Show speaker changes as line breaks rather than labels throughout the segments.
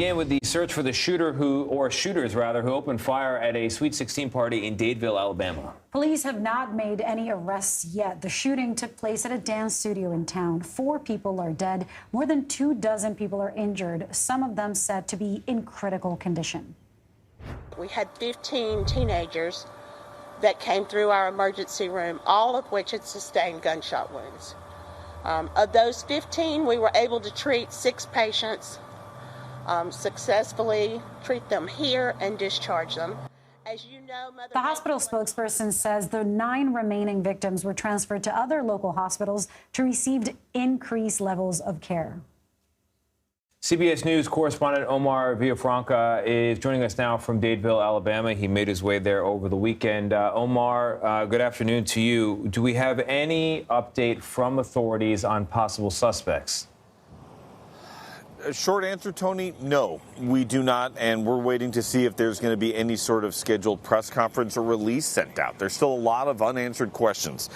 Again, with the search for the shooters who opened fire at a Sweet 16 party in Dadeville, Alabama.
Police have not made any arrests yet. The shooting took place at a dance studio in town. 4 people are dead. More than 24 people are injured, some of them said to be in critical condition.
We had 15 teenagers that came through our emergency room, all of which had sustained gunshot wounds. Of those 15, we were able to treat 6 patients. Successfully treat them here and discharge them. As you know,
the hospital spokesperson says the 9 remaining victims were transferred to other local hospitals to receive increased levels of care.
CBS News correspondent Omar Villafranca is joining us now from Dadeville, Alabama. He made his way there over the weekend. Omar, good afternoon to you. Do we have any update from authorities on possible suspects?
Short answer, Tony, no, we do not, and we're waiting to see if there's going to be any sort of scheduled press conference or release sent out. There's still a lot of unanswered questions.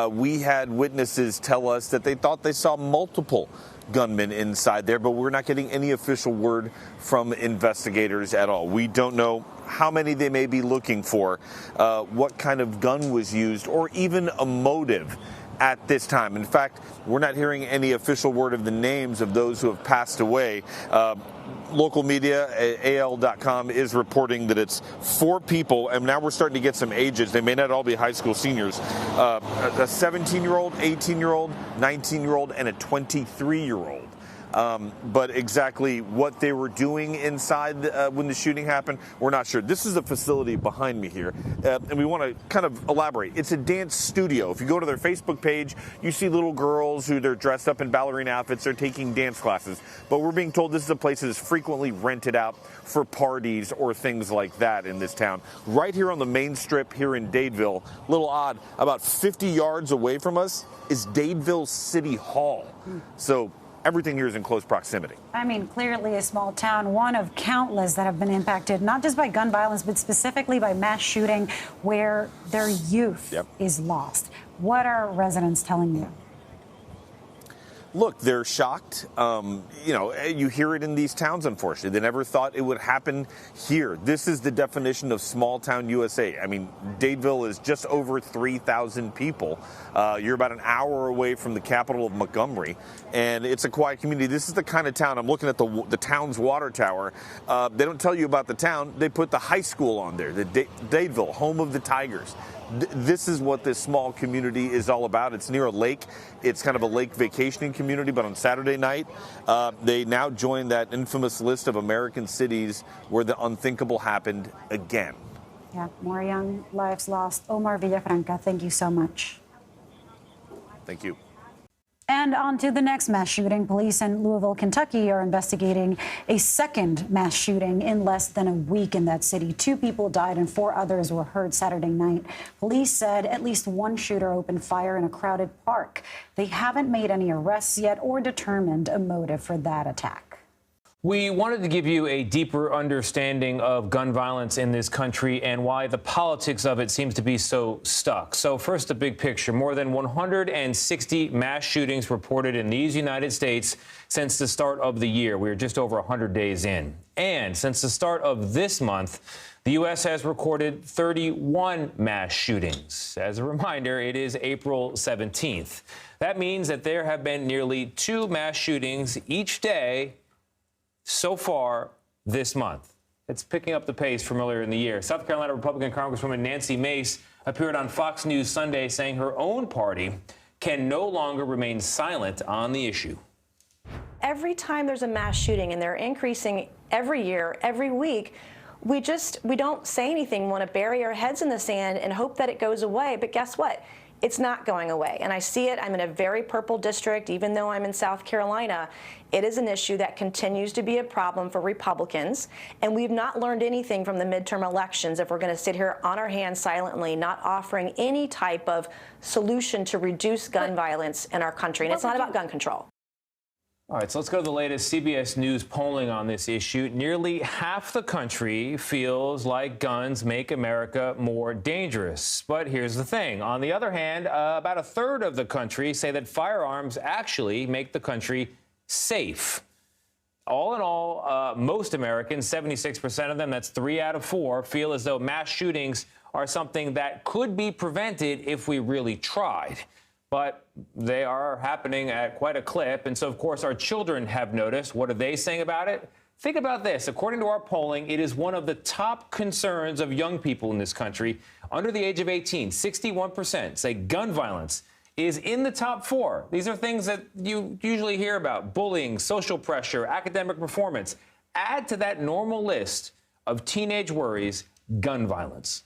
We had witnesses tell us that they thought they saw multiple gunmen inside there, but we're not getting any official word from investigators at all. We don't know how many they may be looking for, what kind of gun was used, or even a motive at this time. In fact, we're not hearing any official word of the names of those who have passed away. Local media, AL.com, is reporting that it's 4 people, and now we're starting to get some ages. They may not all be high school seniors. A 17-year-old, 18-year-old, 19-year-old, and a 23-year-old. But exactly what they were doing inside when the shooting happened, we're not sure. This is a facility behind me here, and we want to kind of elaborate. It's a dance studio. If you go to their Facebook page, you see little girls who they're dressed up in ballerina outfits. They're taking dance classes. But we're being told this is a place that is frequently rented out for parties or things like that in this town. Right here on the main strip here in Dadeville, a little odd, about 50 yards away from us is Dadeville City Hall. So everything here is in close proximity.
I mean, clearly a small town, one of countless that have been impacted, not just by gun violence, but specifically by mass shooting where their youth is lost. What are residents telling you?
Look, they're shocked. You hear it in these towns, unfortunately. They never thought it would happen here. This is the definition of small town USA. I mean, Dadeville is just over 3,000 people. You're about an hour away from the capital of Montgomery, and it's a quiet community. This is the kind of town, I'm looking at the town's water tower. They don't tell you about the town. They put the high school on there, the Dadeville, home of the Tigers. This is what this small community is all about. It's near a lake. It's kind of a lake vacationing community, but on Saturday night, they now join that infamous list of American cities where the unthinkable happened again.
Yeah, more young lives lost. Omar Villafranca, thank you so much.
Thank you.
And on to the next mass shooting. Police in Louisville, Kentucky are investigating a second mass shooting in less than a week in that city. 2 people died and 4 others were hurt Saturday night. Police said at least one shooter opened fire in a crowded park. They haven't made any arrests yet or determined a motive for that attack.
We wanted to give you a deeper understanding of gun violence in this country and why the politics of it seems to be so stuck. So first, the big picture. More than 160 mass shootings reported in these United States since the start of the year. We're just over 100 days in. And since the start of this month, the U.S. has recorded 31 mass shootings. As a reminder, it is April 17th. That means that there have been nearly 2 mass shootings each day so far this month. It's picking up the pace from earlier in the year. South Carolina Republican Congresswoman Nancy Mace appeared on Fox News Sunday saying her own party can no longer remain silent on the issue.
Every time there's a mass shooting, and they're increasing every year, every week, we don't say anything. We want to bury our heads in the sand and hope that it goes away. But guess what? It's not going away. And I see it. I'm in a very purple district, even though I'm in South Carolina. It is an issue that continues to be a problem for Republicans. And we've not learned anything from the midterm elections if we're going to sit here on our hands silently, not offering any type of solution to reduce gun violence in our country. And it's not about gun control.
All right, so let's go to the latest CBS News polling on this issue. Nearly half the country feels like guns make America more dangerous. But here's the thing. On the other hand, about a third of the country say that firearms actually make the country safe. All in all, most Americans, 76% of them, that's 3 out of 4, feel as though mass shootings are something that could be prevented if we really tried. But they are happening at quite a clip. And so, of course, our children have noticed. What are they saying about it? Think about this. According to our polling, it is one of the top concerns of young people in this country. Under the age of 18, 61% say gun violence is in the top 4. These are things that you usually hear about: bullying, social pressure, academic performance. Add to that normal list of teenage worries gun violence.